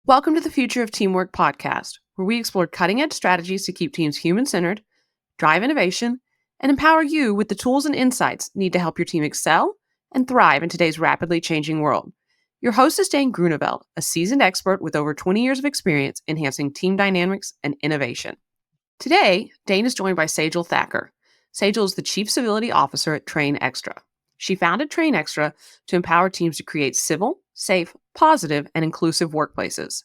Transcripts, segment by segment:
Welcome to the Future of Teamwork podcast, where we explore cutting-edge strategies to keep teams human-centered, drive innovation, and empower you with the tools and insights needed to help your team excel and thrive in today's rapidly changing world. Your host is Dane Grunewald, a seasoned expert with over 20 years of experience enhancing team dynamics and innovation. Today, Dane is joined by Sejal Thakkar. Sejal is the Chief Civility Officer at Train Extra. She founded Train Extra to empower teams to create civil, safe, positive, and inclusive workplaces.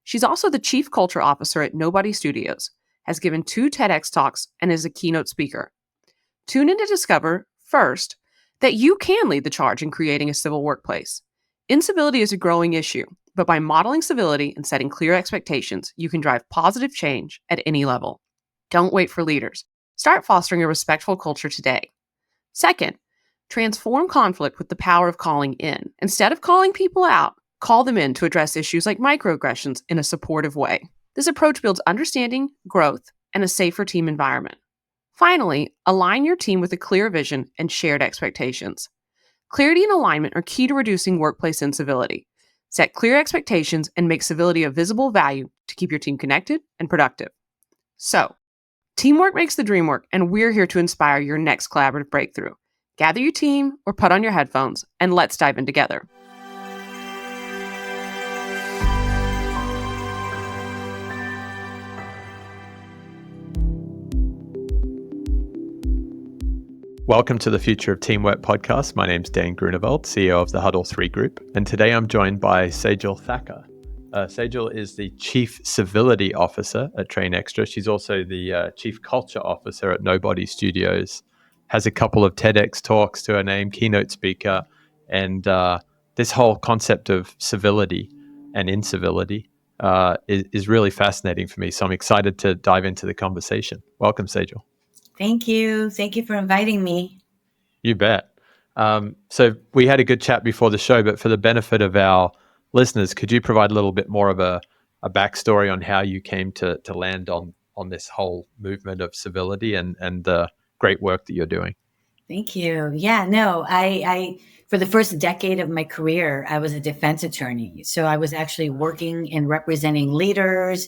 She's also the Chief Culture Officer at Nobody Studios, has given 2 TEDx talks, and is a keynote speaker. Tune in to discover, first, that you can lead the charge in creating a civil workplace. Incivility is a growing issue, but by modeling civility and setting clear expectations, you can drive positive change at any level. Don't wait for leaders. Start fostering a respectful culture today. Second, transform conflict with the power of calling in. Instead of calling people out, call them in to address issues like microaggressions in a supportive way. This approach builds understanding, growth, and a safer team environment. Finally, align your team with a clear vision and shared expectations. Clarity and alignment are key to reducing workplace incivility. Set clear expectations and make civility a visible value to keep your team connected and productive. So, teamwork makes the dream work, and we're here to inspire your next collaborative breakthrough. Gather your team or put on your headphones, and let's dive in together. Welcome to the Future of Teamwork podcast. My name's Dane Grunewald, CEO of the Huddle 3 Group, and today I'm joined by Sejal Thakkar. Sejal is the Chief Civility Officer at Train Extra. She's also the Chief Culture Officer at Nobody Studios, has a couple of TEDx talks to her name, keynote speaker, and this whole concept of civility and incivility is really fascinating for me. So I'm excited to dive into the conversation. Welcome, Sejal. Thank you. Thank you for inviting me. You bet. So we had a good chat before the show, but for the benefit of our listeners, could you provide a little bit more of a backstory on how you came to land on this whole movement of civility and the great work that you're doing? Thank you. Yeah, no, I for the first decade of my career, I was a defense attorney. So I was actually working and representing leaders,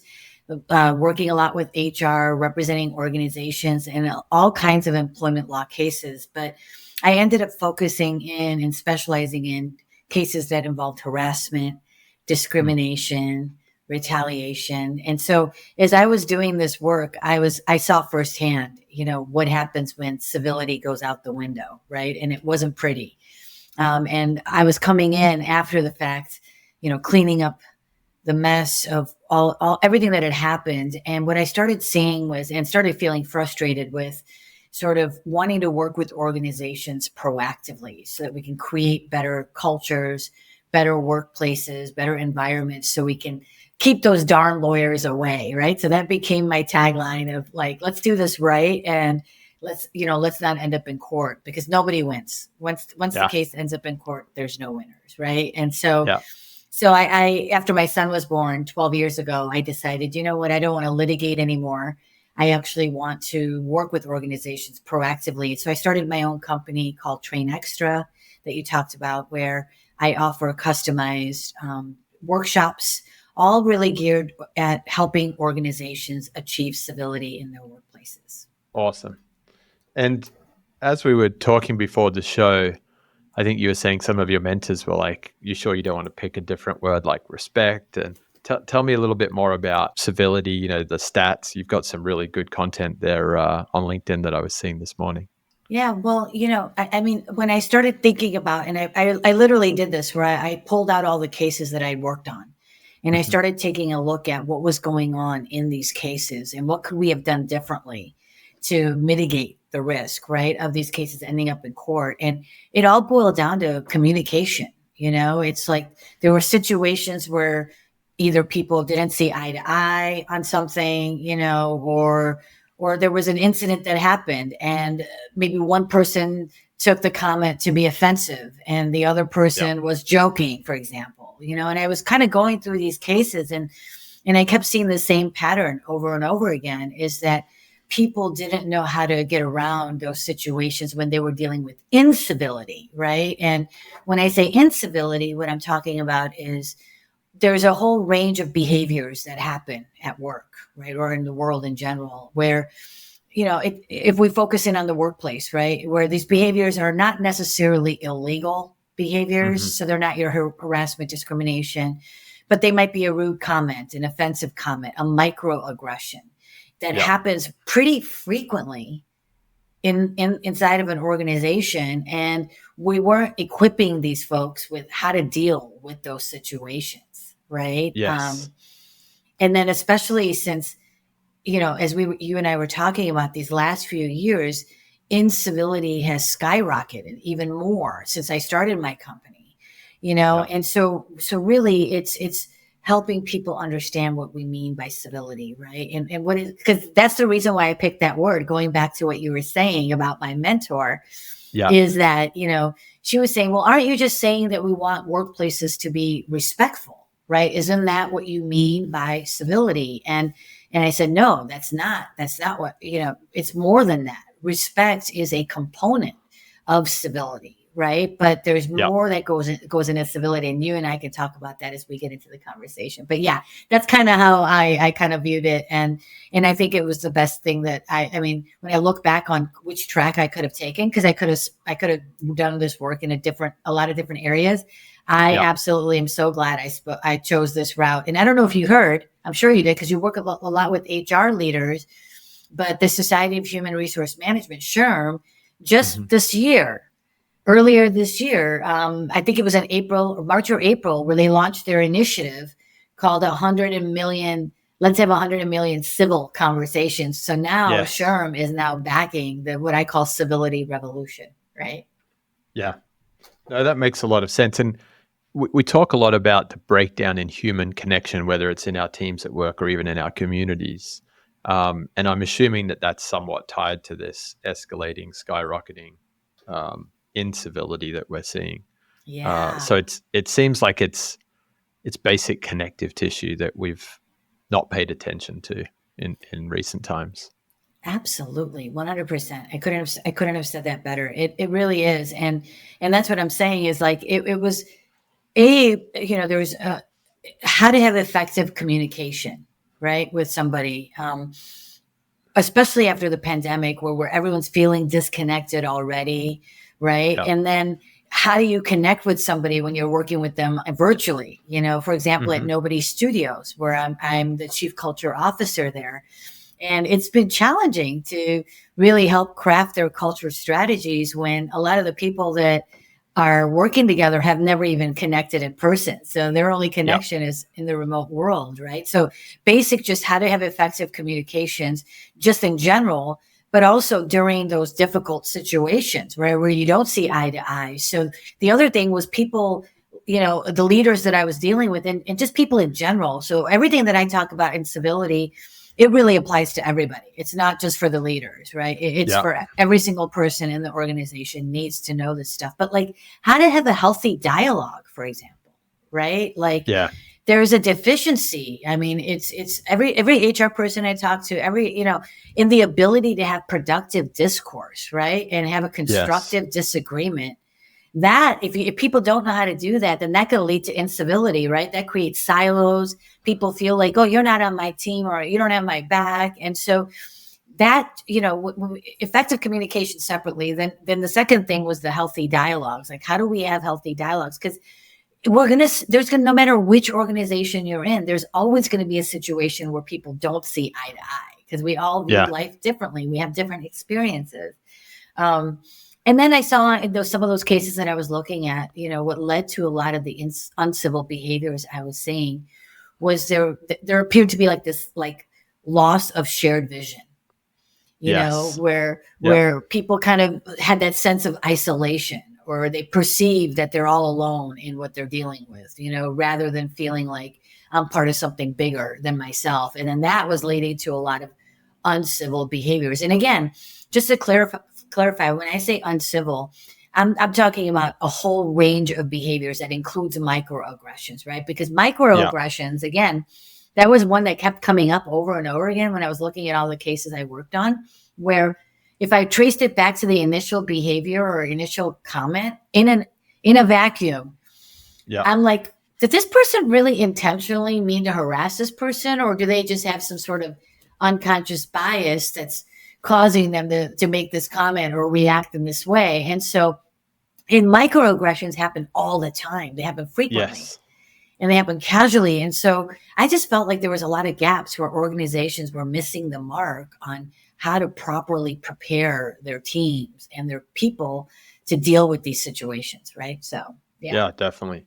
working a lot with HR, representing organizations and all kinds of employment law cases. But I ended up focusing in and specializing in cases that involved harassment, discrimination, retaliation. And so as I was doing this work, I saw firsthand, what happens when civility goes out the window, right? And it wasn't pretty. And I was coming in after the fact, cleaning up the mess of everything that had happened. And what I started seeing and started feeling frustrated with, sort of wanting to work with organizations proactively so that we can create better cultures, better workplaces, better environments, so we can keep those darn lawyers away, right? So that became my tagline of let's do this right, and let's not end up in court, because nobody wins. Once the case ends up in court, there's no winners, right? And so, So I after my son was born 12 years ago, I decided, I don't want to litigate anymore. I actually want to work with organizations proactively. So I started my own company called Train Extra that you talked about, where I offer customized workshops, all really geared at helping organizations achieve civility in their workplaces. Awesome. And as we were talking before the show, I think you were saying some of your mentors were like, you sure you don't want to pick a different word like respect? And tell me a little bit more about civility, the stats. You've got some really good content there on LinkedIn that I was seeing this morning. Yeah, well, I mean, when I started thinking about, and I literally did this, where I pulled out all the cases that I'd worked on, and I started taking a look at what was going on in these cases and what could we have done differently to mitigate the risk, right, of these cases ending up in court. And it all boiled down to communication. It's like there were situations where either people didn't see eye to eye on something, or there was an incident that happened and maybe one person took the comment to be offensive and the other person was joking, for example, and I was kind of going through these cases and I kept seeing the same pattern over and over again, is that people didn't know how to get around those situations when they were dealing with incivility, right? And when I say incivility, what I'm talking about is there's a whole range of behaviors that happen at work, right? Or in the world in general, where, if we focus in on the workplace, right, where these behaviors are not necessarily illegal behaviors. Mm-hmm. So they're not your harassment, discrimination, but they might be a rude comment, an offensive comment, a microaggression that happens pretty frequently inside of an organization. And we weren't equipping these folks with how to deal with those situations, right? Yes. And then especially since, as you and I were talking about these last few years, incivility has skyrocketed even more since I started my company, and so really it's helping people understand what we mean by civility, right? And what is, because that's the reason why I picked that word, going back to what you were saying about my mentor, is that, she was saying, well, aren't you just saying that we want workplaces to be respectful, right? Isn't that what you mean by civility? And I said, no, that's not what, it's more than that. Respect is a component of civility, right? But there's more that goes into civility, and you and I can talk about that as we get into the conversation. But yeah, that's kind of how I kind of viewed it, and I think it was the best thing that I mean, when I look back on which track I could have taken, because I could have done this work in a lot of different areas. I absolutely am so glad I chose this route. And I don't know if you heard, I'm sure you did, because you work a lot with HR leaders, but the Society of Human Resource Management, SHRM, just earlier this year, I think it was in March or April, where they launched their initiative called 100 million, let's have 100 million civil conversations. So now SHRM is now backing what I call civility revolution, right? Yeah. No, that makes a lot of sense. And we talk a lot about the breakdown in human connection, whether it's in our teams at work or even in our communities. And I'm assuming that that's somewhat tied to this skyrocketing incivility that we're seeing. Yeah. So it seems like it's basic connective tissue that we've not paid attention to in recent times. Absolutely. 100%. I couldn't have said that better. It really is. And that's what I'm saying is like, it was there's how to have effective communication, right, with somebody, especially after the pandemic, where everyone's feeling disconnected already, right? And then how do you connect with somebody when you're working with them virtually? For example, at Nobody Studios, where I'm the chief culture officer there. And it's been challenging to really help craft their culture strategies when a lot of the people that are working together have never even connected in person. So their only connection is in the remote world, right? So basic, just how to have effective communications just in general, but also during those difficult situations, right, where you don't see eye to eye. So the other thing was people, the leaders that I was dealing with and just people in general. So everything that I talk about in civility, it really applies to everybody. It's not just for the leaders, right? It's for every single person in the organization needs to know this stuff. But like how to have a healthy dialogue, for example, right? Like there's a deficiency. I mean, it's every HR person I talk to, in the ability to have productive discourse, right? And have a constructive disagreement. That if people don't know how to do that, then that could lead to incivility, right? That creates silos. People feel like, oh, you're not on my team or you don't have my back. And so that, effective communication separately, then the second thing was the healthy dialogues. Like, how do we have healthy dialogues? Because no matter which organization you're in, there's always going to be a situation where people don't see eye to eye because we all view life differently. We have different experiences. And then I saw in some of those cases that I was looking at, what led to a lot of the uncivil behaviors I was seeing was there appeared to be like this loss of shared vision, where people kind of had that sense of isolation, or they perceive that they're all alone in what they're dealing with, rather than feeling like I'm part of something bigger than myself. And then that was leading to a lot of uncivil behaviors. And again, just to clarify, when I say uncivil, I'm talking about a whole range of behaviors that includes microaggressions, right? Because microaggressions, again, that was one that kept coming up over and over again when I was looking at all the cases I worked on, where if I traced it back to the initial behavior or initial comment in a vacuum, I'm like, did this person really intentionally mean to harass this person, or do they just have some sort of unconscious bias that's causing them to make this comment or react in this way? And so, and microaggressions happen all the time. They happen frequently. Yes. And they happen casually. And so I just felt like there was a lot of gaps where organizations were missing the mark on how to properly prepare their teams and their people to deal with these situations, right? So, Yeah, definitely.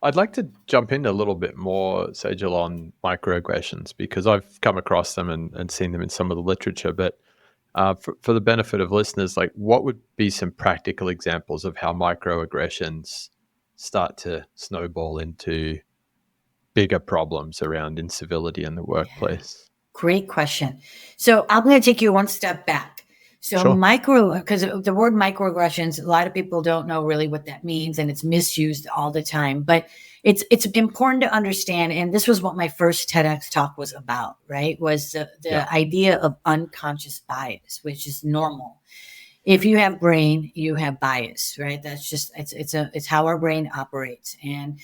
I'd like to jump in a little bit more, Sejal, on microaggressions, because I've come across them and seen them in some of the literature. But for the benefit of listeners, like, what would be some practical examples of how microaggressions start to snowball into bigger problems around incivility in the workplace? Great question. So I'm going to take you one step back. So Sure. because the word microaggressions, a lot of people don't know really what that means, and it's misused all the time. But it's important to understand, and this was what my first TEDx talk was about, right? Was the idea of unconscious bias, which is normal. If you have brain, you have bias, right? That's just it's how our brain operates. And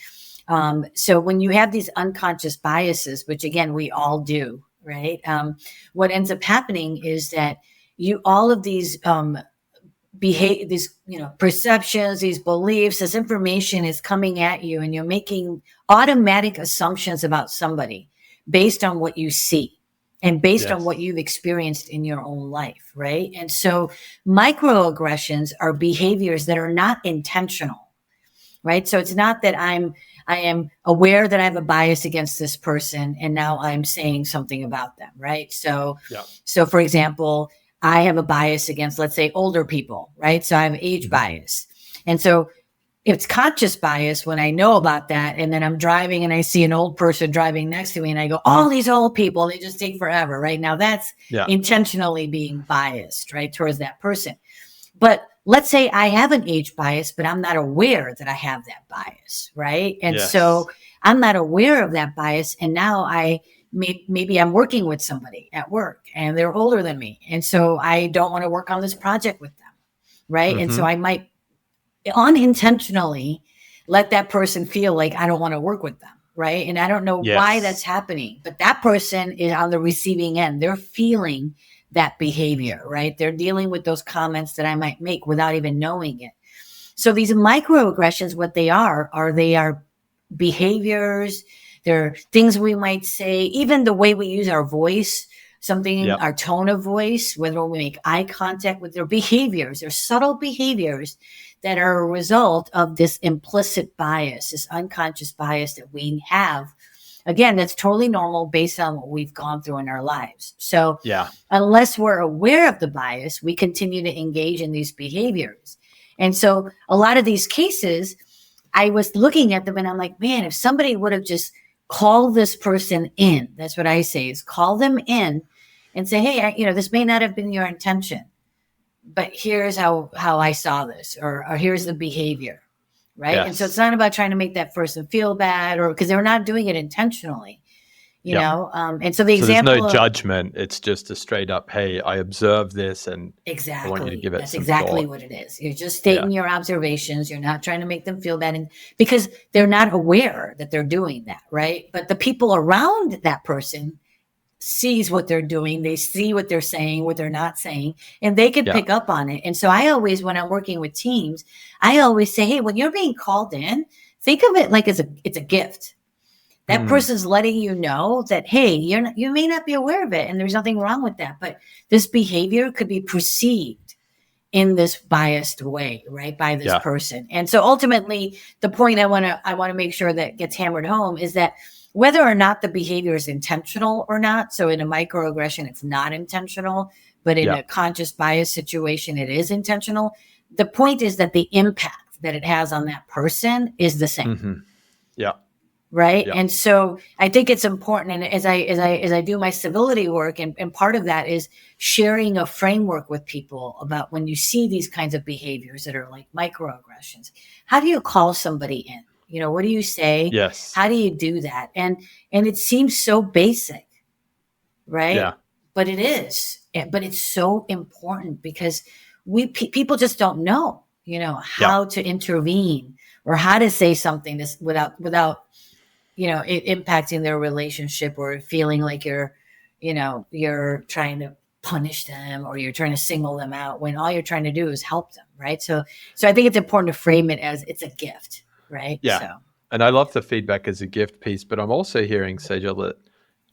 so when you have these unconscious biases, which again we all do, right? What ends up happening is that all of these perceptions, these beliefs, this information is coming at you, and you're making automatic assumptions about somebody based on what you see and based on what you've experienced in your own life, right? And so microaggressions are behaviors that are not intentional, right? So it's not that I am aware that I have a bias against this person, and now I'm saying something about them, right? So for example, I have a bias against, let's say, older people, right? So I have age bias. And so it's conscious bias when I know about that. And then I'm driving and I see an old person driving next to me and I go, all these old people, they just take forever, right? Now that's intentionally being biased, right, towards that person. But let's say I have an age bias, but I'm not aware that I have that bias, right? And so I'm not aware of that bias. And now maybe I'm working with somebody at work and they're older than me. And so I don't want to work on this project with them, right? And so I might unintentionally let that person feel like I don't want to work with them, right? And I don't know why that's happening, but that person is on the receiving end. They're feeling that behavior, right? They're dealing with those comments that I might make without even knowing it. So these microaggressions, what they are behaviors. They're things we might say, even the way we use our voice, our tone of voice, whether we make eye contact with their behaviors, their subtle behaviors that are a result of this implicit bias, this unconscious bias that we have. Again, that's totally normal based on what we've gone through in our lives. So unless we're aware of the bias, we continue to engage in these behaviors. And so a lot of these cases, I was looking at them and I'm like, man, if somebody would have just called this person in, that's what I say, is call them in and say, hey, this may not have been your intention, but here's how I saw this, or here's the behavior. Right. And so it's not about trying to make that person feel bad, or because they're not doing it intentionally, you know. And so the example, there's no judgment. It's just a straight up, hey, I observed this and I want you to give it some thought. What it is. You're just stating your observations. You're not trying to make them feel bad, and because they're not aware that they're doing that. Right. But the people around that person sees what they're doing. They see what they're saying, what they're not saying, and they can pick up on it. And so I always, when I'm working with teams, I always say, hey, when you're being called in, think of it like it's a gift. That person's letting you know that, hey, you may not be aware of it, and there's nothing wrong with that, but this behavior could be perceived in this biased way, right, by this person. And so ultimately, the point I want to make sure that gets hammered home is that whether or not the behavior is intentional or not. So in a microaggression, it's not intentional, but in a conscious bias situation, it is intentional. The point is that the impact that it has on that person is the same. Right. And so I think it's important. And as I do my civility work, and part of that is sharing a framework with people about when you see these kinds of behaviors that are like microaggressions, how do you call somebody in? What do you say? Yes. How do you do that? And it seems so basic, right? Yeah. But it is. But it's so important because people just don't know, how to intervene or how to say something without it impacting their relationship or feeling like you're trying to punish them or you're trying to single them out when all you're trying to do is help them, right? So I think it's important to frame it as it's a gift, right? Yeah. So And I love the feedback as a gift piece, but I'm also hearing, Sejal,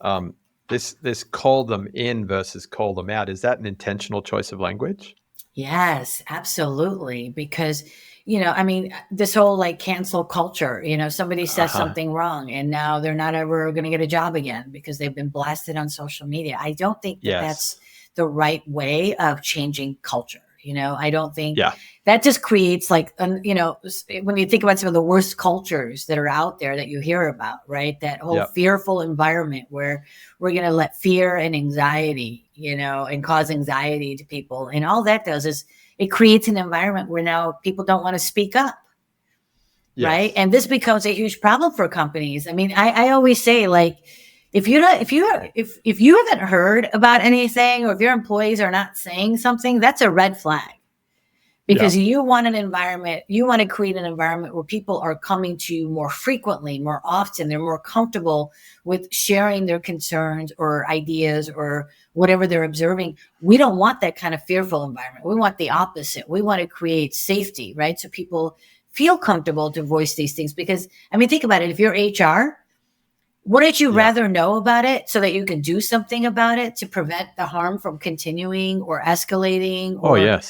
that this call them in versus call them out, is that an intentional choice of language? yes, absolutely. Because, I mean, this whole like cancel culture, somebody says something wrong and now they're not ever going to get a job again because they've been blasted on social media. I don't think that that's Yes. the right way of changing culture. I don't think Yeah. that just creates like, when you think about some of the worst cultures that are out there that you hear about, right? That whole Yep. fearful environment where we're going to let fear and anxiety, and cause anxiety to people. And all that does is it creates an environment where now people don't want to speak up. Yes. Right. And this becomes a huge problem for companies. I mean, I always say, like, if you haven't heard about anything or if your employees are not saying something, that's a red flag. Because you want to create an environment where people are coming to you more frequently, more often. They're more comfortable with sharing their concerns or ideas or whatever they're observing. We don't want that kind of fearful environment. We want the opposite. We want to create safety, right? So people feel comfortable to voice these things. Because, I mean, think about it. If you're HR, wouldn't you rather know about it so that you can do something about it to prevent the harm from continuing or escalating or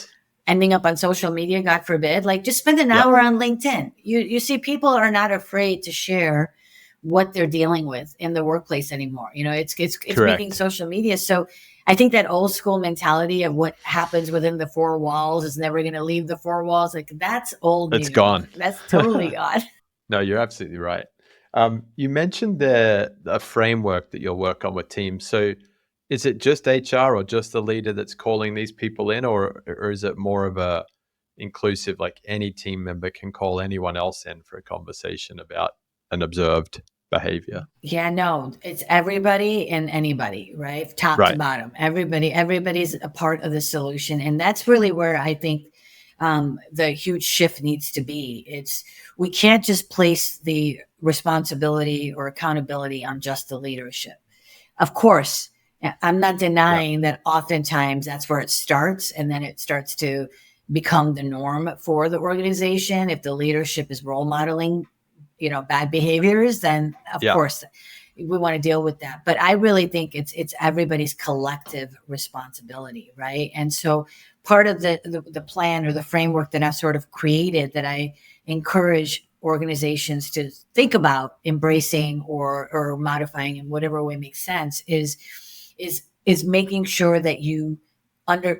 ending up on social media, God forbid? Like, just spend an hour on LinkedIn. You see, people are not afraid to share what they're dealing with in the workplace anymore. It's making social media. So I think that old school mentality of what happens within the four walls is never going to leave the four walls. Like, that's old. It's gone. That's totally gone. No, you're absolutely right. You mentioned a framework that you'll work on with teams. So is it just HR or just the leader that's calling these people in, or is it more of a inclusive, like any team member can call anyone else in for a conversation about an observed behavior? Yeah, no, it's everybody and anybody, right? Top to bottom, everybody's a part of the solution. And that's really where I think the huge shift needs to be. We can't just place the responsibility or accountability on just the leadership. Of course, I'm not denying that oftentimes that's where it starts, and then it starts to become the norm for the organization. If the leadership is role modeling, bad behaviors, then of course we want to deal with that. But I really think it's everybody's collective responsibility, right? And so part of the plan or the framework that I've sort of created that I encourage organizations to think about embracing or modifying in whatever way makes sense is making sure that you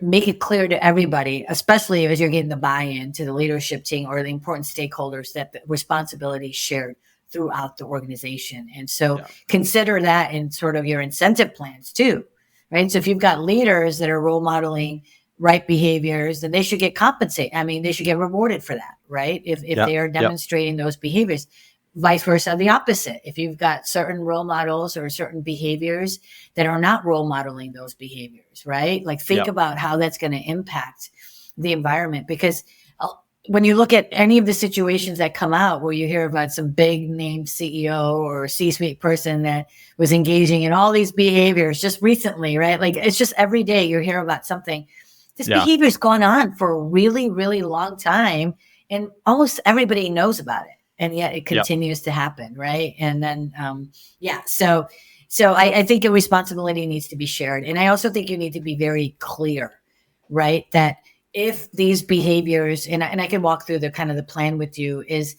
make it clear to everybody, especially as you're getting the buy-in to the leadership team or the important stakeholders, that the responsibility is shared throughout the organization. And so consider that in sort of your incentive plans too, right? So if you've got leaders that are role modeling right behaviors, then they should get compensated. I mean, they should get rewarded for that, right? If they are demonstrating those behaviors. Vice versa, the opposite. If you've got certain role models or certain behaviors that are not role modeling those behaviors, right? Like, think about how that's going to impact the environment. Because when you look at any of the situations that come out where you hear about some big name CEO or C-suite person that was engaging in all these behaviors just recently, right? Like, it's just every day you hear about something. This behavior's gone on for a really, really long time, and almost everybody knows about it. And yet it continues to happen, right? And then, so I think a responsibility needs to be shared. And I also think you need to be very clear, right? That if these behaviors, and I can walk through the kind of the plan with you, is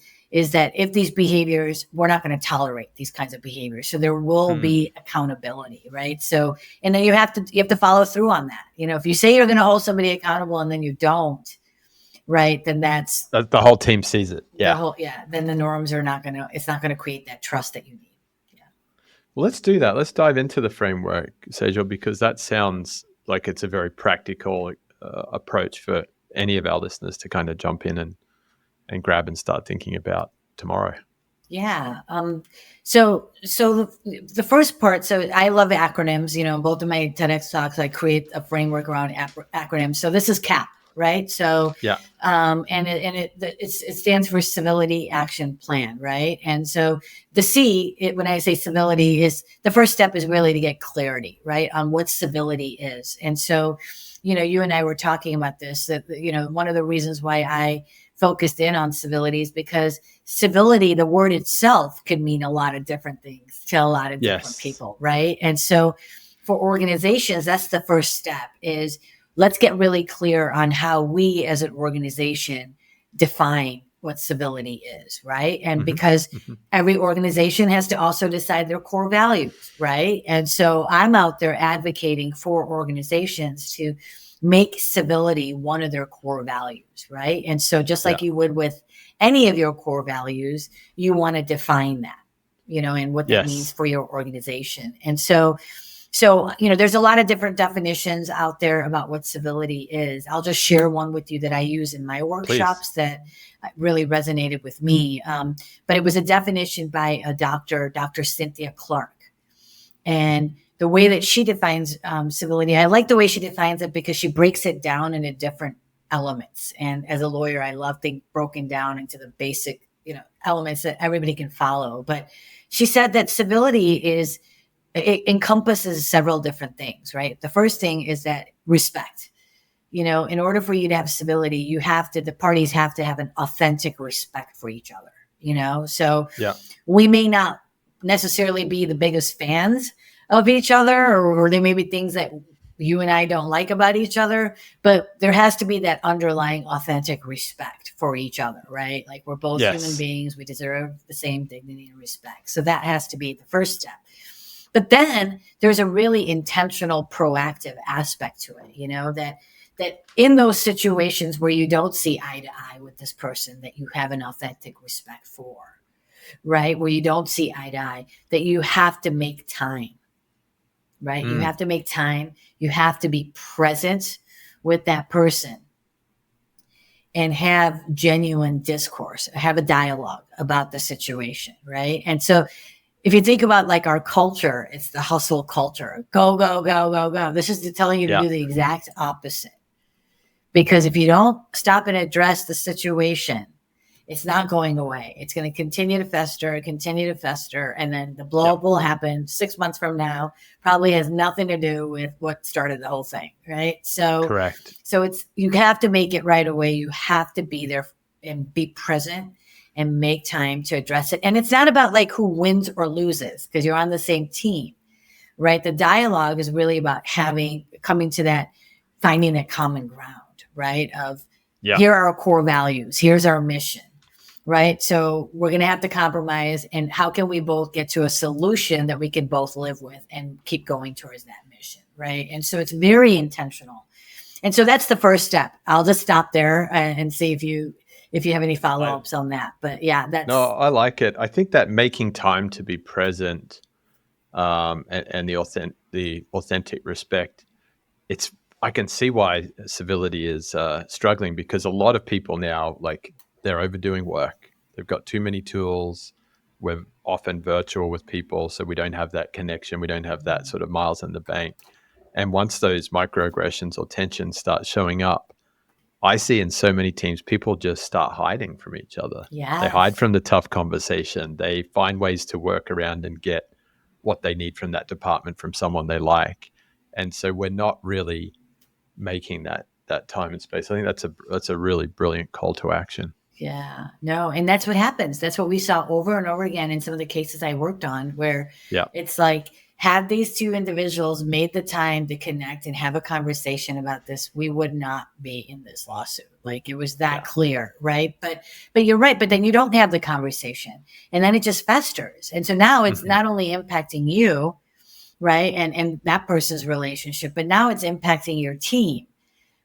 that if these behaviors, we're not going to tolerate these kinds of behaviors. So there will be accountability, right? So, and then you have to follow through on that. If you say you're going to hold somebody accountable and then you don't, right, then that's the whole team sees it. Then the norms are it's not going to create that trust that you need. Well, let's do that. Let's dive into the framework, Sejal, because that sounds like it's a very practical approach for any of our listeners to kind of jump in and grab and start thinking about tomorrow. Yeah. So the first part, so I love acronyms, both of my TEDx talks, I create a framework around acronyms. So this is CAP. right? So, Yeah. it stands for Civility Action Plan, right? And so the when I say civility, is the first step is really to get clarity, right, on what civility is. And so, you and I were talking about this, that, one of the reasons why I focused in on civility is because civility, the word itself, could mean a lot of different things to a lot of different people, right? And so for organizations, that's the first step, is let's get really clear on how we as an organization define what civility is, right? And because every organization has to also decide their core values, right? And so I'm out there advocating for organizations to make civility one of their core values, right? And so just like you would with any of your core values, you want to define that, and what that means for your organization. And so, there's a lot of different definitions out there about what civility is. I'll just share one with you that I use in my workshops that really resonated with me. But it was a definition by a Dr. Cynthia Clark. And the way that she defines civility, I like the way she defines it because she breaks it down into different elements. And as a lawyer, I love things broken down into the basic, elements that everybody can follow. But she said that civility it encompasses several different things, right? The first thing is that respect. In order for you to have civility, the parties have to have an authentic respect for each other, So we may not necessarily be the biggest fans of each other, or there may be things that you and I don't like about each other, but there has to be that underlying authentic respect for each other, right? Like, we're both human beings. We deserve the same dignity and respect. So that has to be the first step. But then there's a really intentional, proactive aspect to it, that in those situations where you don't see eye to eye with this person that you have an authentic respect for, right? Where you don't see eye to eye, that you have to make time, right? You have to make time. You have to be present with that person and have genuine discourse, have a dialogue about the situation, right? And so if you think about like our culture, it's the hustle culture. Go, go, go, go, go. This is telling you to do the exact opposite. Because if you don't stop and address the situation, it's not going away. It's going to continue to fester. And then the blow up will happen 6 months from now. Probably has nothing to do with what started the whole thing, right? So, correct. So you have to make it right away. You have to be there and be present and make time to address it. And it's not about like who wins or loses, because you're on the same team, right? The dialogue is really about coming to that, finding that common ground, right? Of here are our core values. Here's our mission, right? So we're going to have to compromise. And how can we both get to a solution that we can both live with and keep going towards that mission, right? And so it's very intentional. And so that's the first step. I'll just stop there and see if you have any follow-ups on that. But no, I like it. I think that making time to be present and the authentic respect, I can see why civility is struggling, because a lot of people now, like, they're overdoing work. They've got too many tools. We're often virtual with people, so we don't have that connection. We don't have that sort of miles in the bank. And once those microaggressions or tensions start showing up, I see in so many teams, people just start hiding from each other. Yes. They hide from the tough conversation. They find ways to work around and get what they need from that department from someone they like. And so we're not really making that time and space. I think that's a really brilliant call to action. Yeah, no. And that's what happens. That's what we saw over and over again in some of the cases I worked on, where it's like, had these two individuals made the time to connect and have a conversation about this, we would not be in this lawsuit. Like, it was that clear, right? But you're right. But then you don't have the conversation, and then it just festers. And so now it's not only impacting you, right, and that person's relationship, but now it's impacting your team.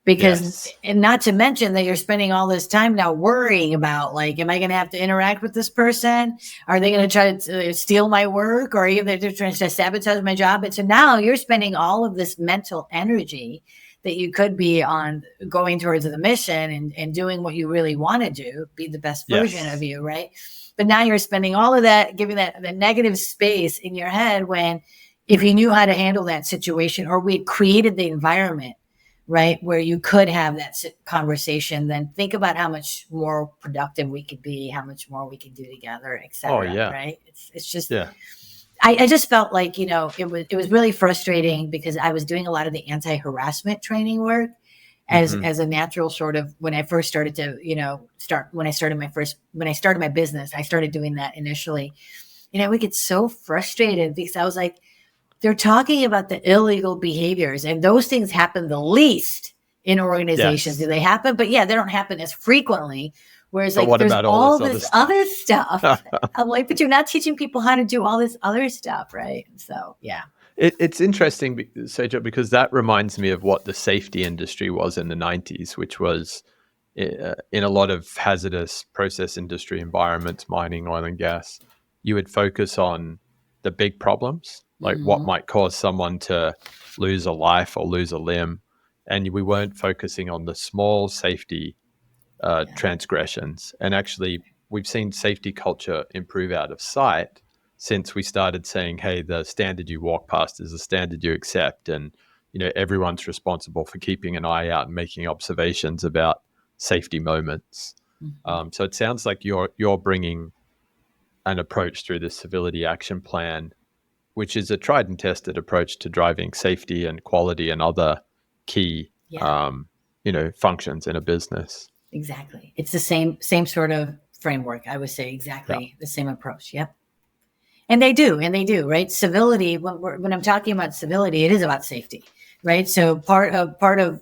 Because, and not to mention that you're spending all this time now worrying about, like, am I going to have to interact with this person? Are they going to try to steal my work? Or are they trying to sabotage my job? And so now you're spending all of this mental energy that you could be on going towards the mission and doing what you really want to do, be the best version of you, right? But now you're spending all of that, giving that the negative space in your head, when if you knew how to handle that situation, or we had created the environment right? Where you could have that conversation, then think about how much more productive we could be, how much more we could do together, et Oh cetera, yeah. right? It's just, Yeah. I just felt like, it was really frustrating because I was doing a lot of the anti-harassment training work as a natural sort of, when I first started to, when I started my business, I started doing that initially. I would get so frustrated because I was like, they're talking about the illegal behaviors, and those things happen the least in organizations. Yes. Do they happen? But yeah, they don't happen as frequently. Whereas But like what there's about all all this this other other stuff. I'm like, but you're not teaching people how to do all this other stuff, right? So yeah. It's interesting, Sejal, because that reminds me of what the safety industry was in the 90s, which was in a lot of hazardous process industry environments, mining, oil and gas. You would focus on the big problems, like what might cause someone to lose a life or lose a limb. And we weren't focusing on the small safety transgressions. And actually, we've seen safety culture improve out of sight since we started saying, hey, the standard you walk past is the standard you accept. And, everyone's responsible for keeping an eye out and making observations about safety moments. So it sounds like you're bringing an approach through the Civility Action Plan, which is a tried and tested approach to driving safety and quality and other key, Yeah. Functions in a business. Exactly. It's the same sort of framework. I would say Yeah. exactly the same approach. Yep. And they do, right? Civility. When I'm talking about civility, it is about safety, right? So part of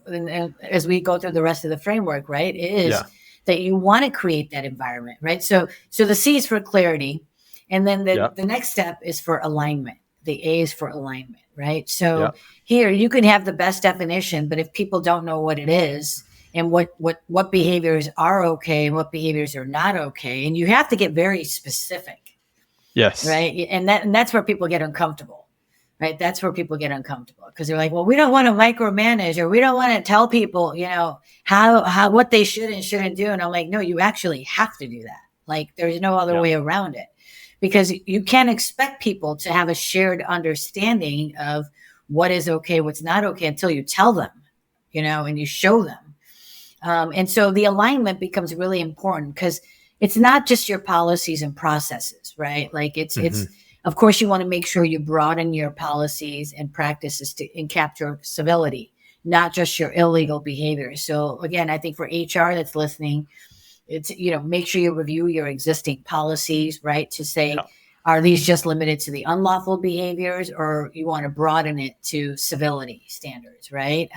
as we go through the rest of the framework, right, is Yeah. that you want to create that environment, right? So the C is for clarity, and then Yeah. the next step is for alignment. The A is for alignment, right? So Yeah. here you can have the best definition, but if people don't know what it is and what behaviors are okay and what behaviors are not okay, and you have to get very specific. Yes. Right. And that's where people get uncomfortable, right? That's where people get uncomfortable because they're like, well, we don't want to micromanage, or we don't want to tell people, how what they should and shouldn't do. And I'm like, no, you actually have to do that. Like, there's no other way around it, because you can't expect people to have a shared understanding of what is okay, what's not okay, until you tell them, and you show them. And so the alignment becomes really important, because it's not just your policies and processes, right? Like it's of course you want to make sure you broaden your policies and practices and capture civility, not just your illegal behaviors. So again, I think for HR that's listening, it's, make sure you review your existing policies, right? To say, are these just limited to the unlawful behaviors, or you want to broaden it to civility standards, right?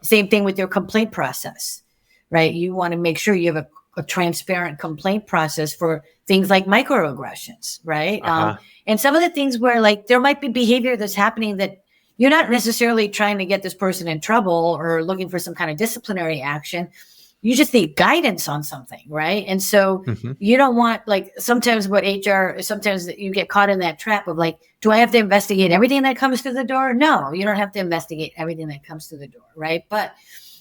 Same thing with your complaint process, right? You want to make sure you have a transparent complaint process for things like microaggressions, right? And some of the things where, like, there might be behavior that's happening that you're not necessarily trying to get this person in trouble or looking for some kind of disciplinary action. You just need guidance on something, right? And so you don't want, like, sometimes you get caught in that trap of like, do I have to investigate everything that comes through the door? No, you don't have to investigate everything that comes through the door, right? But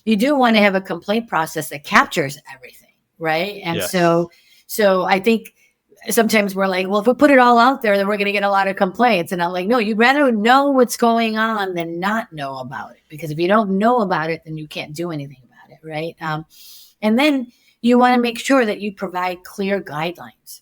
you do want to have a complaint process that captures everything, right? And so I think sometimes we're like, well, if we put it all out there, then we're going to get a lot of complaints. And I'm like, no, you'd rather know what's going on than not know about it. Because if you don't know about it, then you can't do anything about it, right? And then you want to make sure that you provide clear guidelines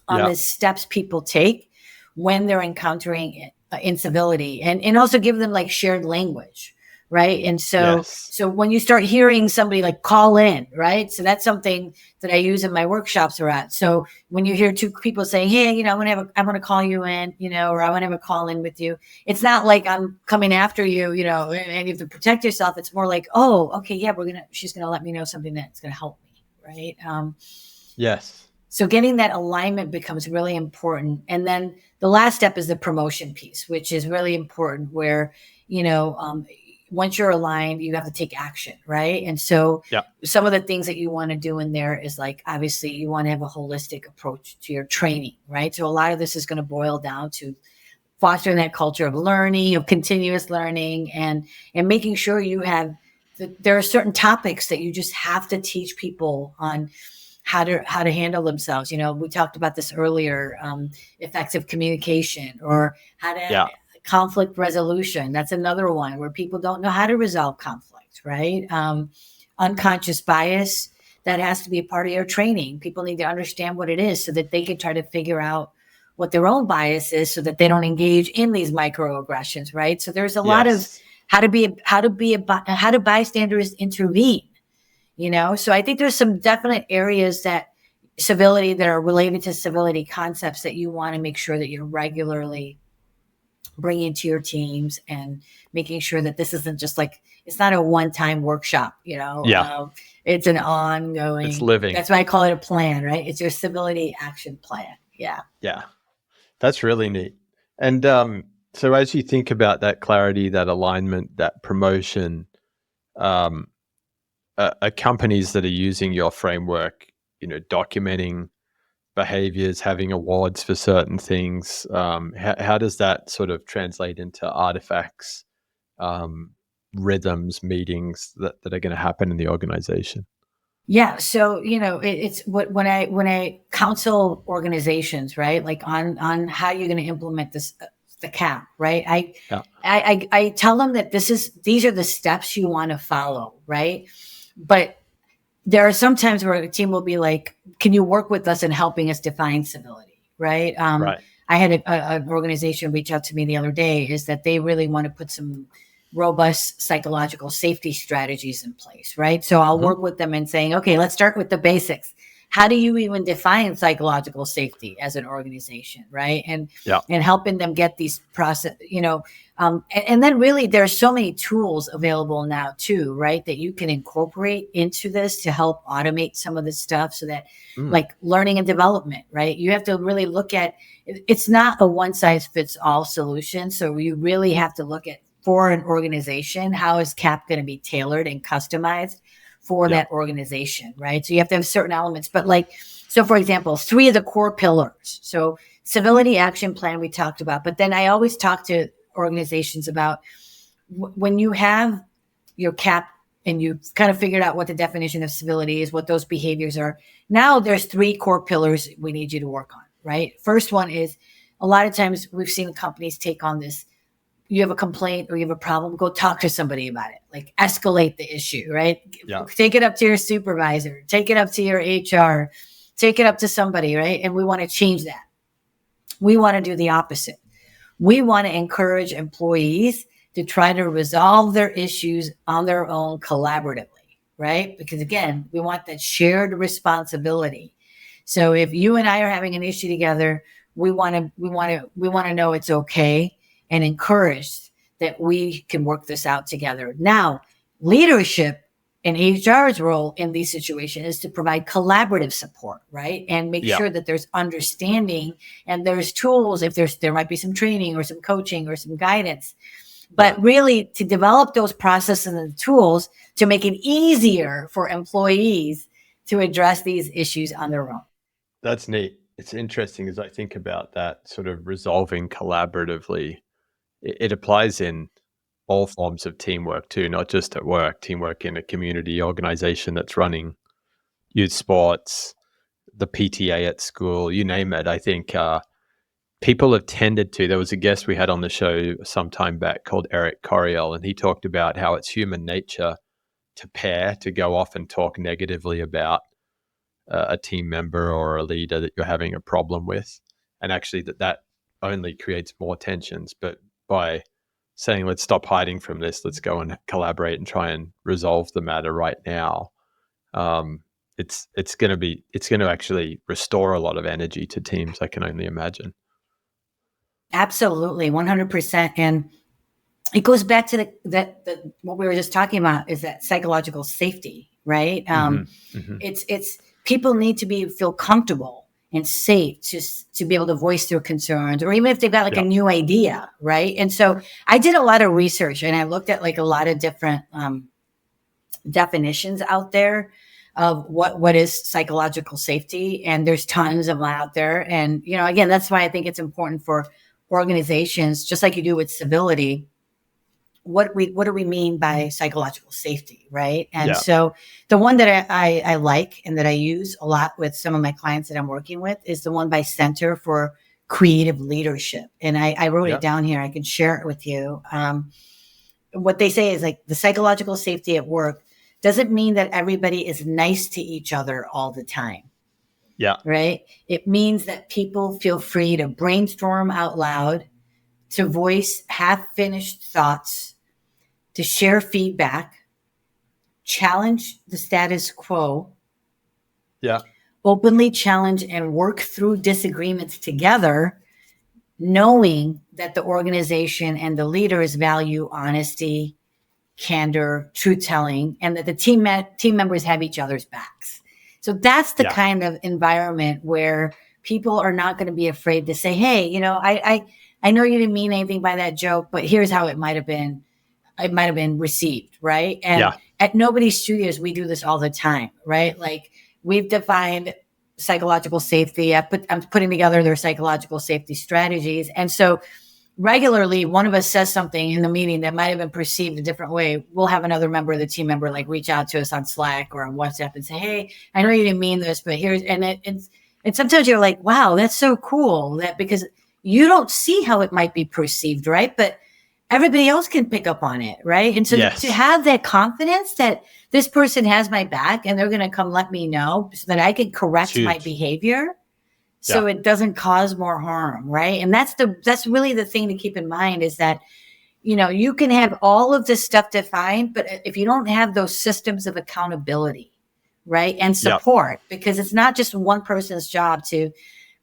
on the steps people take when they're encountering incivility, and also give them like shared language. Right. And so when you start hearing somebody like call in, right? So that's something that I use in my workshops at. So when you hear two people saying, hey, I want to call you in, or I want to have a call in with you. It's not like I'm coming after you, and you have to protect yourself. It's more like, oh, okay, yeah, she's going to let me know something that's going to help me. Right. So getting that alignment becomes really important. And then the last step is the promotion piece, which is really important, where, once you're aligned, you have to take action, right? And so some of the things that you want to do in there is, like, obviously you want to have a holistic approach to your training, right? So a lot of this is going to boil down to fostering that culture of learning, of continuous learning, and making sure you have, there are certain topics that you just have to teach people on how to handle themselves. We talked about this earlier, effective communication, or how to conflict resolution. That's another one where people don't know how to resolve conflict, right? Unconscious bias, that has to be a part of your training. People need to understand what it is so that they can try to figure out what their own bias is so that they don't engage in these microaggressions, right? So there's a lot of Yes. how do bystanders intervene, So I think there's some definite areas that are related to civility concepts that you want to make sure that you're regularly bringing to your teams and making sure that this isn't just like, it's not a one-time workshop, Yeah. It's an It's ongoing, living. that's why I call it a plan, right? It's your civility action plan. Yeah. Yeah. That's really neat. And so as you think about that clarity, that alignment, that promotion, um, companies that are using your framework, documenting behaviors, having awards for certain things, how does that sort of translate into artifacts, rhythms, meetings that are going to happen in the organization? Yeah. So, it's what, when I counsel organizations, right? Like on how you're going to implement this, the CAP, right? Yeah. I tell them that these are the steps you want to follow, right? But there are some times where a team will be like, can you work with us in helping us define civility? Right. Right. I had an organization reach out to me the other day, is that they really want to put some robust psychological safety strategies in place. Right. So I'll work with them and saying, okay, let's start with the basics. How do you even define psychological safety as an organization? Right. And helping them get these process, and then really there's so many tools available now too, right? That you can incorporate into this to help automate some of this stuff so that like learning and development, right? You have to really look at, it's not a one size fits all solution. So you really have to look at, for an organization, how is CAP going to be tailored and customized for that organization, right? So you have to have certain elements, but so for example, 3 of the core pillars. So civility action plan we talked about, but then I always talk to organizations about when you have your CAP and you've kind of figured out what the definition of civility is, what those behaviors are. Now there's 3 core pillars we need you to work on, right? First one is, a lot of times we've seen companies take on this, you have a complaint or you have a problem, go talk to somebody about it. Like escalate the issue, right? Yeah. Take it up to your supervisor, take it up to your HR, take it up to somebody, right? And we want to change that. We want to do the opposite. We want to encourage employees to try to resolve their issues on their own collaboratively, right? Because again, we want that shared responsibility. So if you and I are having an issue together, we want to know it's okay and encouraged that we can work this out together. Now, leadership and HR's role in these situations is to provide collaborative support, right? And make sure that there's understanding and there's tools, if there might be some training or some coaching or some guidance, but really to develop those processes and tools to make it easier for employees to address these issues on their own. That's neat. It's interesting as I think about that sort of resolving collaboratively. It applies in all forms of teamwork too, not just at work, teamwork in a community organization that's running youth sports, the PTA at school, you name it. I think people have tended to, there was a guest we had on the show some time back called Eric Coriel, and he talked about how it's human nature to go off and talk negatively about a team member or a leader that you're having a problem with. And actually that only creates more tensions. But by saying, let's stop hiding from this, let's go and collaborate and try and resolve the matter right now, it's going to actually restore a lot of energy to teams, I can only imagine. Absolutely, 100%. And it goes back to what we were just talking about, is that psychological safety, right? It's people need to feel comfortable and safe to be able to voice their concerns, or even if they've got a new idea, right? And so I did a lot of research and I looked at a lot of different definitions out there of what is psychological safety, and there's tons of them out there. And again, that's why I think it's important for organizations, just like you do with civility. What do we mean by psychological safety, right? And so the one that I like and that I use a lot with some of my clients that I'm working with is the one by Center for creative leadership. And I wrote it down here. I can share it with you. What they say is like the psychological safety at work doesn't mean that everybody is nice to each other all the time. Yeah. Right. It means that people feel free to brainstorm out loud, to voice half-finished thoughts, to share feedback, challenge the status quo, openly challenge and work through disagreements together, knowing that the organization and the leaders value honesty, candor, truth-telling, and that the team members have each other's backs. So that's the kind of environment where people are not going to be afraid to say, hey, you know, I know you didn't mean anything by that joke, but here's how it might have been. It might have been received, right? And at Nobody's Studios, we do this all the time, right? Like we've defined psychological safety. I'm putting together their psychological safety strategies. And so regularly, one of us says something in the meeting that might have been perceived a different way. We'll have another member of the team member like reach out to us on Slack or on WhatsApp and say, hey, I know you didn't mean this, but here's, and sometimes you're like, wow, that's so cool that because you don't see how it might be perceived, right? But everybody else can pick up on it, right? And so to have that confidence that this person has my back and they're going to come let me know so that I can correct my behavior so it doesn't cause more harm, right? And that's really the thing to keep in mind is that, you know, you can have all of this stuff defined, but if you don't have those systems of accountability, right, and support, because it's not just one person's job to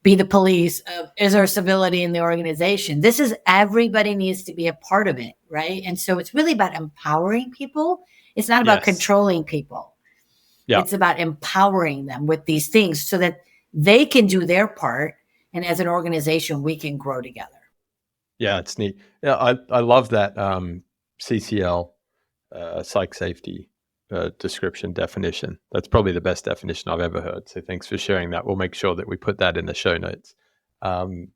be the police of is there civility in the organization. This is everybody needs to be a part of it, right? And so it's really about empowering people. It's not about controlling people. It's about empowering them with these things so that they can do their part. And as an organization, we can grow together. Yeah, it's neat. Yeah, I love that CCL, psych safety description definition. That's probably the best definition I've ever heard. So thanks for sharing that. We'll make sure that we put that in the show notes. And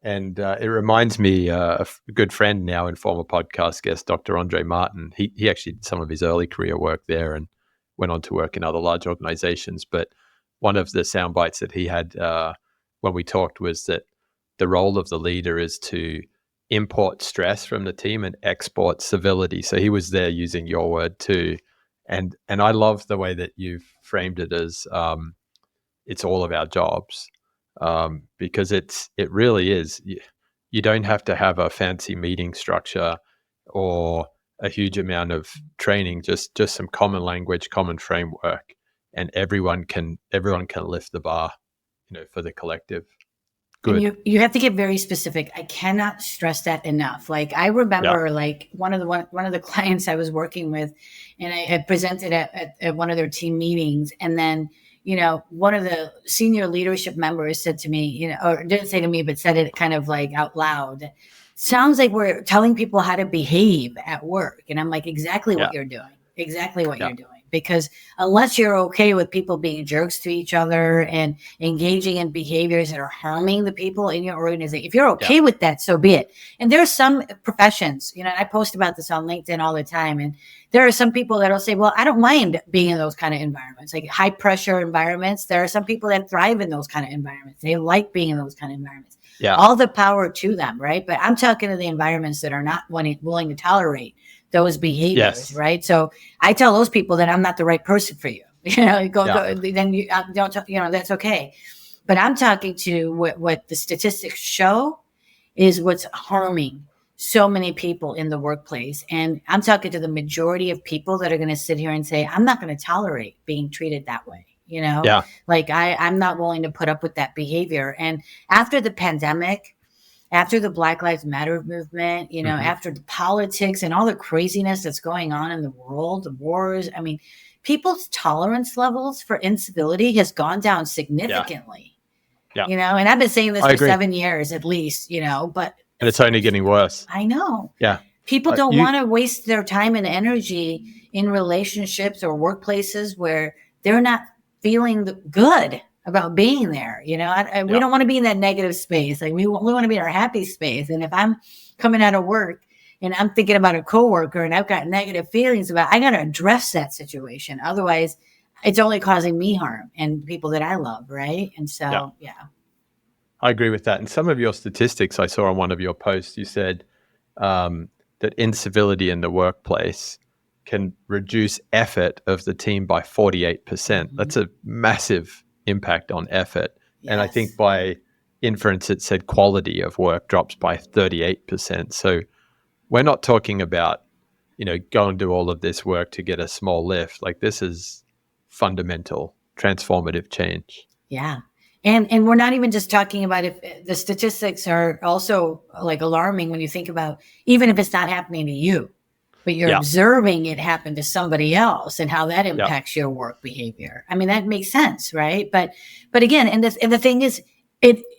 it reminds me of a good friend now and former podcast guest, Dr. Andre Martin. He actually did some of his early career work there and went on to work in other large organizations. But one of the sound bites that he had when we talked was that the role of the leader is to import stress from the team and export civility. So he was there using your word too. And I love the way that you've framed it as it's all of our jobs, because it really is. You don't have to have a fancy meeting structure or a huge amount of training, just some common language, common framework, and everyone can lift the bar, you know, for the collective. Good. And you have to get very specific. I cannot stress that enough. Like I remember, like one of the clients I was working with, and I had presented at one of their team meetings, and then you know one of the senior leadership members said to me, you know, or didn't say to me, but said it kind of like out loud. Sounds like we're telling people how to behave at work, and I'm like, exactly what you're doing. Exactly what you're doing. Because unless you're okay with people being jerks to each other and engaging in behaviors that are harming the people in your organization, if you're okay with that, so be it. And there are some professions, you know, I post about this on LinkedIn all the time. And there are some people that'll say, well, I don't mind being in those kind of environments, like high pressure environments. There are some people that thrive in those kind of environments. They like being in those kind of environments. All the power to them, right? But I'm talking to the environments that are not willing to tolerate those behaviors, right? So I tell those people that I'm not the right person for you. You know, go then you don't talk, you know, that's okay. But I'm talking to what the statistics show is what's harming so many people in the workplace. And I'm talking to the majority of people that are going to sit here and say, I'm not going to tolerate being treated that way. You know, like I'm not willing to put up with that behavior. And after the pandemic, after the Black Lives Matter movement, you know, after the politics and all the craziness that's going on in the world, the wars, I mean, people's tolerance levels for incivility has gone down significantly. You know, and I've been saying this for 7 years at least, you know, but. And it's only getting worse. I know. People don't want to waste their time and energy in relationships or workplaces where they're not feeling good about being there. You know, we don't want to be in that negative space. Like we want to be in our happy space. And if I'm coming out of work and I'm thinking about a coworker and I've got negative feelings about, I got to address that situation. Otherwise it's only causing me harm and people that I love. Right. And so, I agree with that. And some of your statistics I saw on one of your posts, you said that incivility in the workplace can reduce effort of the team by 48%. That's a massive impact on effort. Yes. And I think by inference, it said quality of work drops by 38%. So we're not talking about, go and do all of this work to get a small lift. Like, this is fundamental, transformative change. Yeah. And we're not even just talking about if the statistics are also like alarming when you think about, even if it's not happening to you, but you're observing it happen to somebody else and how that impacts your work behavior. I mean, that makes sense, right? But again, and the thing is,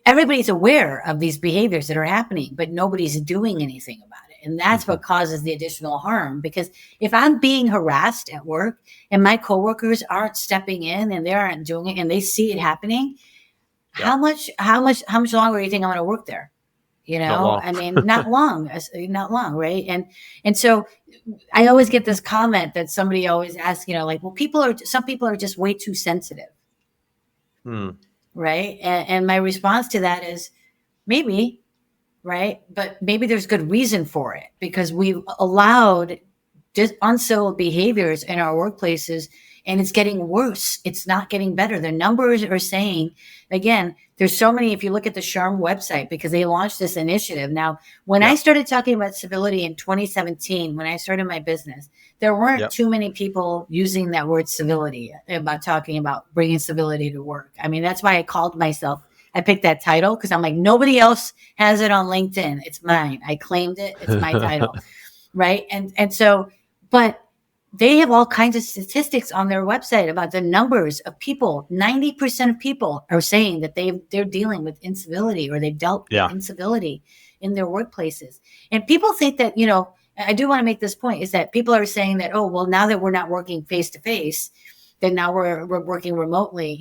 everybody's aware of these behaviors that are happening, but nobody's doing anything about it. And that's what causes the additional harm. Because if I'm being harassed at work and my coworkers aren't stepping in and they aren't doing it and they see it happening, how much longer do you think I'm going to work there? I mean, not long, right? And so I always get this comment that somebody always asks, like, well, some people are just way too sensitive. Right. And my response to that is maybe, right. But maybe there's good reason for it, because we've allowed just uncivil behaviors in our workplaces, and it's getting worse. It's not getting better. The numbers are saying, again, there's so many, if you look at the SHRM website, because they launched this initiative. Now, when I started talking about civility in 2017, when I started my business, there weren't too many people using that word civility, about talking about bringing civility to work. I mean, that's why I picked that title, because I'm like, nobody else has it on LinkedIn. It's mine. I claimed it. It's my title. Right. And so, but they have all kinds of statistics on their website about the numbers of people. 90% of people are saying that they're dealing with incivility, or they've dealt with incivility in their workplaces. And people think that, I do want to make this point, is that people are saying that, oh, well, now that we're not working face to face, then now we're working remotely,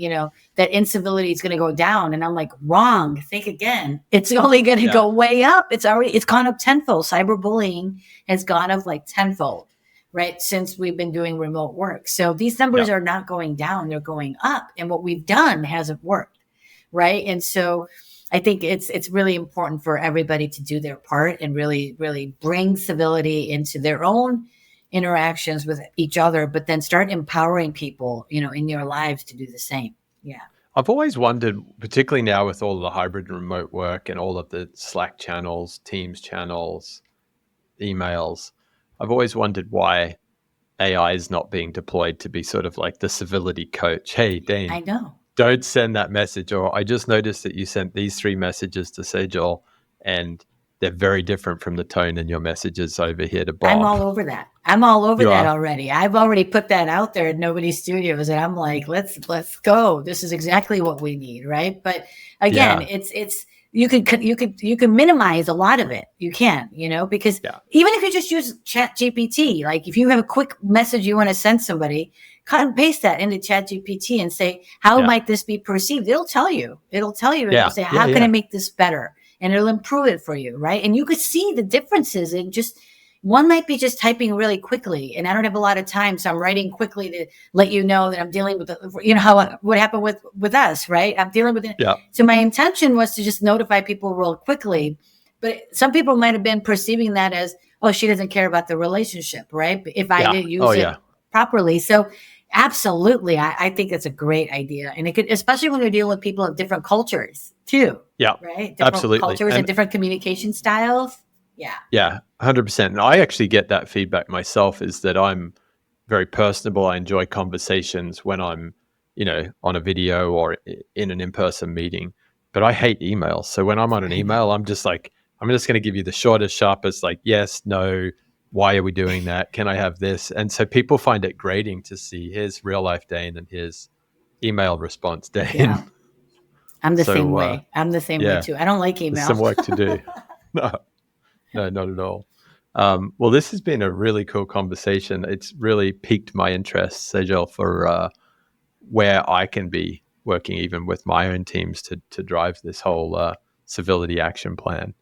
that incivility is going to go down. And I'm like, wrong. Think again. It's only going to go way up. It's gone up tenfold. Cyberbullying has gone up like tenfold, right, since we've been doing remote work. So these numbers are not going down, they're going up. And what we've done hasn't worked, right? And so I think it's really important for everybody to do their part and really, really bring civility into their own interactions with each other, but then start empowering people, in your lives to do the same. Yeah. I've always wondered, particularly now with all the hybrid and remote work and all of the Slack channels, Teams channels, emails, I've always wondered why AI is not being deployed to be sort of like the civility coach. Hey, Dane, I know. Don't send that message. Or I just noticed that you sent these 3 messages to Sejal, and they're very different from the tone in your messages over here to Bob. I'm all over that. Already. I've already put that out there at Nobody's Studios, and I'm like, let's go. This is exactly what we need, right? But again, it's you can minimize a lot of it. You can, because even if you just use Chat GPT, like if you have a quick message you want to send somebody, cut and paste that into Chat GPT and say, how might this be perceived? It'll tell you. It'll say, how can I make this better? And it'll improve it for you, right? And you could see the differences in just, one might be just typing really quickly, and I don't have a lot of time, so I'm writing quickly to let you know that I'm dealing with, what happened with us, right? I'm dealing with it. Yeah. So my intention was to just notify people real quickly, but some people might have been perceiving that as, oh, she doesn't care about the relationship, right? If I didn't use it properly. So absolutely, I think it's a great idea, and it could, especially when you're dealing with people of different cultures too. Yeah, right. Different absolutely. Cultures and different communication styles. Yeah. Yeah, 100%. And I actually get that feedback myself, is that I'm very personable. I enjoy conversations when I'm, on a video or in an in-person meeting, but I hate emails. So when I'm on an email, I'm just like, I'm just going to give you the shortest, sharpest, like, yes, no, why are we doing that? Can I have this? And so people find it grating to see his real life Dane and his email response Dane. Yeah. I'm the same way. I'm the same way too. I don't like email. There's some work to do. No, not at all. Well, this has been a really cool conversation. It's really piqued my interest, Sejal, for where I can be working even with my own teams to drive this whole civility action plan.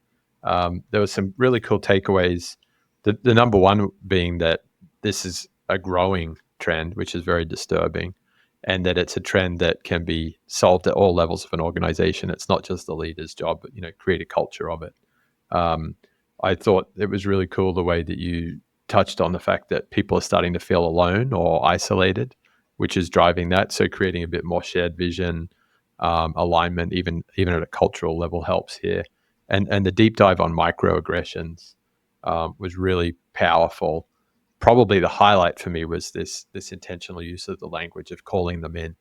There were some really cool takeaways. The number one being that this is a growing trend, which is very disturbing. and that it's a trend that can be solved at all levels of an organization. It's not just the leader's job, but create a culture of it. I thought it was really cool the way that you touched on the fact that people are starting to feel alone or isolated, which is driving that. So creating a bit more shared vision, alignment, even at a cultural level helps here. And the deep dive on microaggressions was really powerful. Probably the highlight for me was this intentional use of the language of calling them in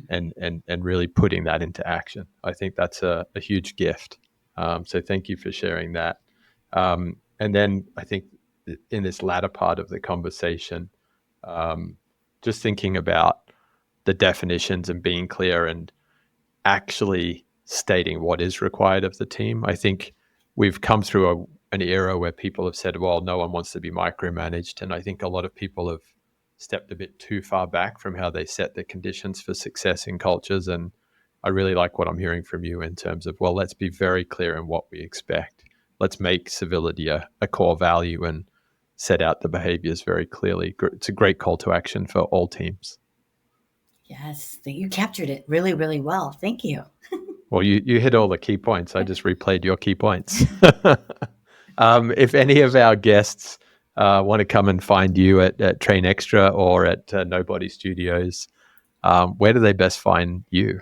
and really putting that into action. I think that's a huge gift. So thank you for sharing that. And then I think in this latter part of the conversation, just thinking about the definitions and being clear and actually stating what is required of the team. I think we've come through an era where people have said, well, no one wants to be micromanaged. And I think a lot of people have stepped a bit too far back from how they set the conditions for success in cultures. And I really like what I'm hearing from you in terms of, well, let's be very clear in what we expect. Let's make civility a core value and set out the behaviors very clearly. It's a great call to action for all teams. Yes, you captured it really, really well. Thank you. Well, you hit all the key points. I just replayed your key points. If any of our guests want to come and find you at Train Extra or at Nobody Studios, where do they best find you?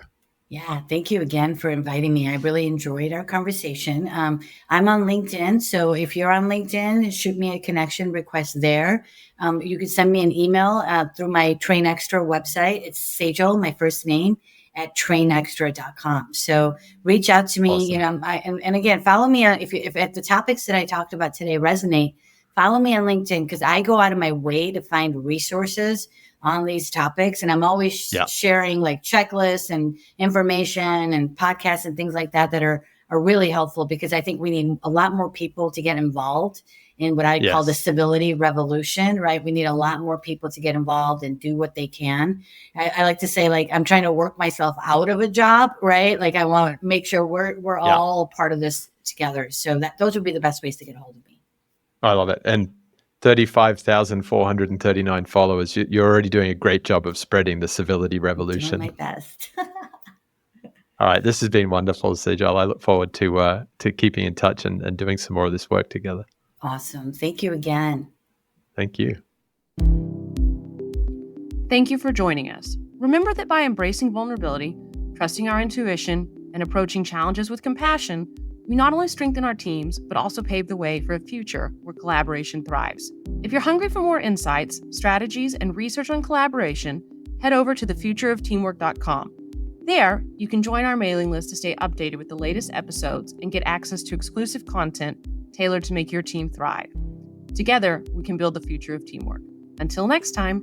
Yeah, thank you again for inviting me. I really enjoyed our conversation. I'm on LinkedIn, so if you're on LinkedIn, shoot me a connection request there. You can send me an email through my Train Extra website. It's Sejal, my first name, at trainextra.com. So reach out to me. Awesome. And again, follow me if the topics that I talked about today resonate. Follow me on LinkedIn because I go out of my way to find resources on these topics. And I'm always sharing like checklists and information and podcasts and things like that are really helpful because I think we need a lot more people to get involved in what I call the civility revolution, right? We need a lot more people to get involved and do what they can. I like to say, like, I'm trying to work myself out of a job, right? Like I want to make sure we're all part of this together. So those would be the best ways to get a hold of me. I love it. And 35,439 followers. You're already doing a great job of spreading the civility revolution. Doing my best. All right. This has been wonderful, Sejal. I look forward to keeping in touch and doing some more of this work together. Awesome. Thank you again. Thank you. Thank you for joining us. Remember that by embracing vulnerability, trusting our intuition, and approaching challenges with compassion, we not only strengthen our teams, but also pave the way for a future where collaboration thrives. If you're hungry for more insights, strategies, and research on collaboration, head over to thefutureofteamwork.com. There, you can join our mailing list to stay updated with the latest episodes and get access to exclusive content tailored to make your team thrive. Together, we can build the future of teamwork. Until next time.